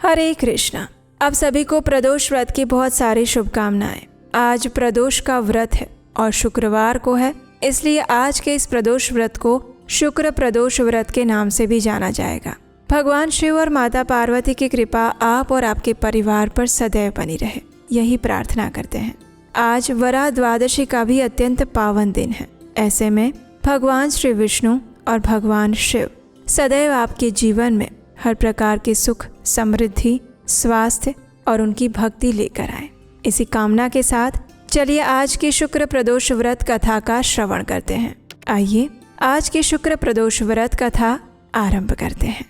हरे कृष्णा। आप सभी को प्रदोष व्रत की बहुत सारी शुभकामनाएं। आज प्रदोष का व्रत है और शुक्रवार को है, इसलिए आज के इस प्रदोष व्रत को शुक्र प्रदोष व्रत के नाम से भी जाना जाएगा। भगवान शिव और माता पार्वती की कृपा आप और आपके परिवार पर सदैव बनी रहे, यही प्रार्थना करते हैं। आज वरा द्वादशी का भी अत्यंत पावन दिन है। ऐसे में भगवान श्री विष्णु और भगवान शिव सदैव आपके जीवन में हर प्रकार के सुख, समृद्धि, स्वास्थ्य और उनकी भक्ति लेकर आए। इसी कामना के साथ चलिए आज की शुक्र प्रदोष व्रत कथा का श्रवण करते हैं। आइए आज की शुक्र प्रदोष व्रत कथा आरंभ करते हैं।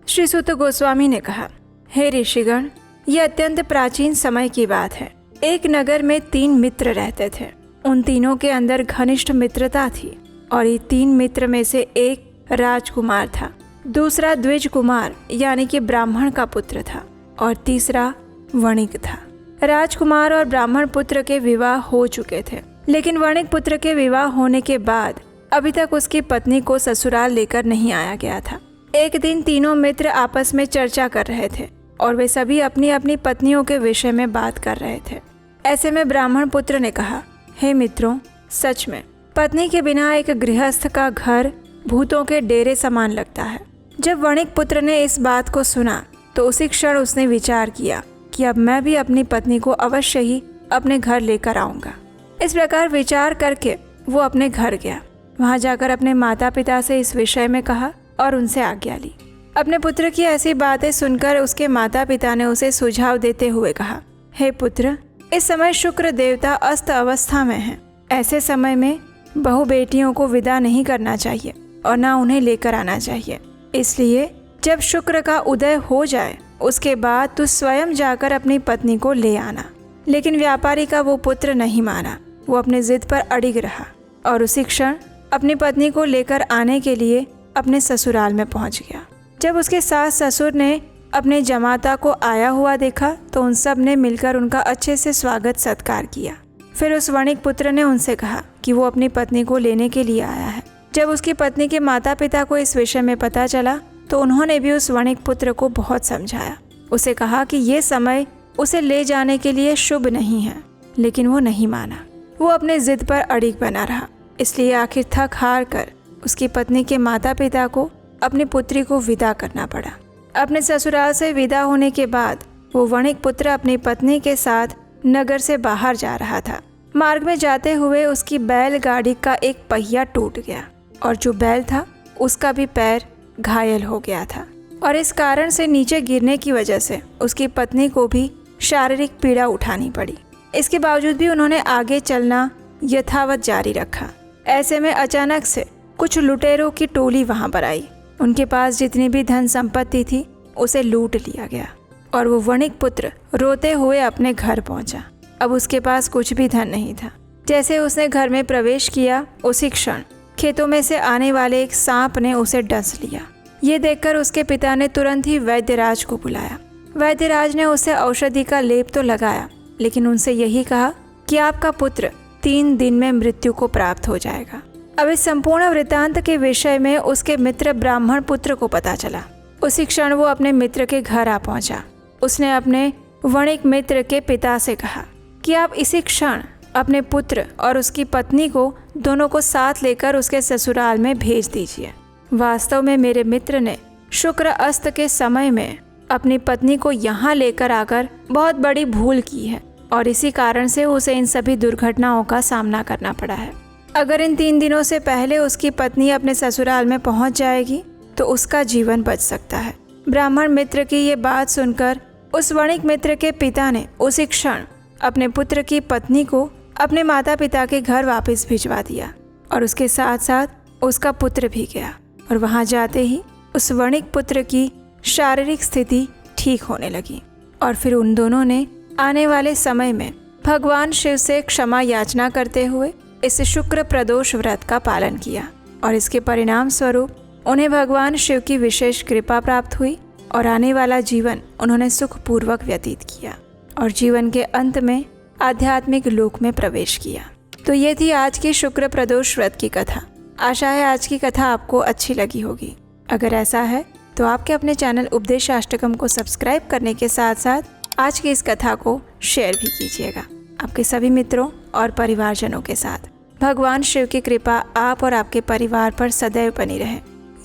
श्री सूत गोस्वामी ने कहा, हे ऋषिगण, यह अत्यंत प्राचीन समय की बात है। एक नगर में 3 मित्र रहते थे। उन तीनों के अंदर घनिष्ठ मित्रता थी और ये 3 मित्र में से एक राजकुमार था, दूसरा द्विज कुमार यानी कि ब्राह्मण का पुत्र था और तीसरा वणिक था। राजकुमार और ब्राह्मण पुत्र के विवाह हो चुके थे, लेकिन वणिक पुत्र के विवाह होने के बाद अभी तक उसकी पत्नी को ससुराल लेकर नहीं आया गया था। एक दिन तीनों मित्र आपस में चर्चा कर रहे थे और वे सभी अपनी अपनी पत्नियों के विषय में बात कर रहे थे। ऐसे में ब्राह्मण पुत्र ने कहा, हे मित्रों, सच में पत्नी के बिना एक गृहस्थ का घर भूतों के डेरे समान लगता है। जब वणिक पुत्र ने इस बात को सुना तो उसी क्षण उसने विचार किया कि अब मैं भी अपनी पत्नी को अवश्य ही अपने घर लेकर आऊंगा। इस प्रकार विचार करके वो अपने घर गया। वहां जाकर अपने माता पिता से इस विषय में कहा और उनसे आज्ञा ली। अपने पुत्र की ऐसी बातें सुनकर उसके माता पिता ने उसे सुझाव देते हुए कहा, हे पुत्र, इस समय शुक्र देवता अस्त अवस्था में हैं। ऐसे समय में बहु बेटियों को विदा नहीं करना चाहिए और ना उन्हें लेकर आना चाहिए। इसलिए जब शुक्र का उदय हो जाए उसके बाद तू स्वयं जाकर अपनी पत्नी को ले आना। लेकिन व्यापारी का वो पुत्र नहीं माना। वो अपने जिद पर अड़िग रहा और उसी क्षण अपनी पत्नी को लेकर आने के लिए अपने ससुराल में पहुंच गया। जब उसके सास ससुर ने अपने जमाता को आया हुआ देखा तो उन सब ने मिलकर उनका अच्छे से स्वागत सत्कार किया। फिर उस वणिक पुत्र ने उनसे कहा कि वो अपनी पत्नी को लेने के लिए आया है। जब उसकी पत्नी के माता पिता को इस विषय में पता चला तो उन्होंने भी उस वणिक पुत्र को बहुत समझाया। उसे कहा कि ये समय उसे ले जाने के लिए शुभ नहीं है, लेकिन वो नहीं माना। वो अपने जिद पर अड़िग बना रहा। इसलिए आखिर थक हार कर उसकी पत्नी के माता पिता को अपनी पुत्री को विदा करना पड़ा। अपने ससुराल से विदा होने के बाद वो वणिक पुत्र अपनी पत्नी के साथ नगर से बाहर जा रहा था। मार्ग में जाते हुए उसकी बैलगाड़ी का एक पहिया टूट गया और जो बैल था उसका भी पैर घायल हो गया था और इस कारण से नीचे गिरने की वजह से उसकी पत्नी को भी शारीरिक पीड़ा उठानी पड़ी। इसके बावजूद भी उन्होंने आगे चलना यथावत जारी रखा। ऐसे में अचानक से कुछ लुटेरों की टोली वहां पर आई। उनके पास जितनी भी धन संपत्ति थी उसे लूट लिया गया और वो वणिक पुत्र रोते हुए अपने घर पहुंचा। अब उसके पास कुछ भी धन नहीं था। जैसे उसने घर में प्रवेश किया उसी क्षण खेतों में से आने वाले एक सांप ने उसे डस लिया। ये देखकर उसके पिता ने तुरंत ही वैद्यराज को बुलाया। वैद्यराज ने उसे औषधि का लेप तो लगाया, लेकिन उनसे यही कहा कि आपका पुत्र 3 दिन में मृत्यु को प्राप्त हो जाएगा। अब इस संपूर्ण वृतांत के विषय में उसके मित्र ब्राह्मण पुत्र को पता चला। उसी क्षण वो अपने मित्र के घर आ पहुंचा। उसने अपने वणिक मित्र के पिता से कहा कि आप इसी क्षण अपने पुत्र और उसकी पत्नी को दोनों को साथ लेकर उसके ससुराल में भेज दीजिए। वास्तव में मेरे मित्र ने शुक्र अस्त के समय में अपनी पत्नी को यहाँ लेकर आकर बहुत बड़ी भूल की है और इसी कारण से उसे इन सभी दुर्घटनाओं का सामना करना पड़ा है। अगर इन 3 दिनों से पहले उसकी पत्नी अपने ससुराल में पहुँच जाएगी तो उसका जीवन बच सकता है। ब्राह्मण मित्र की ये बात सुनकर उस वणिक मित्र के पिता ने उसी क्षण अपने पुत्र की पत्नी को अपने माता पिता के घर वापस भिजवा दिया और उसके साथ साथ उसका पुत्र भी गया और वहां जाते ही उस वणिक पुत्र की शारीरिक स्थिति ठीक होने लगी और फिर उन दोनों ने आने वाले समय में भगवान शिव से क्षमा याचना करते हुए इस शुक्र प्रदोष व्रत का पालन किया और इसके परिणाम स्वरूप उन्हें भगवान शिव की विशेष कृपा प्राप्त हुई और आने वाला जीवन उन्होंने सुखपूर्वक व्यतीत किया और जीवन के अंत में आध्यात्मिक लोक में प्रवेश किया। तो ये थी आज की शुक्र प्रदोष व्रत की कथा। आशा है आज की कथा आपको अच्छी लगी होगी। अगर ऐसा है तो आपके अपने चैनल उपदेशाष्टकम को सब्सक्राइब करने के साथ साथ आज की इस कथा को शेयर भी कीजिएगा आपके सभी मित्रों और परिवारजनों के साथ। भगवान शिव की कृपा आप और आपके परिवार पर सदैव बनी रहे,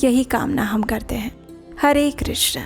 यही कामना हम करते हैं। हरे कृष्ण।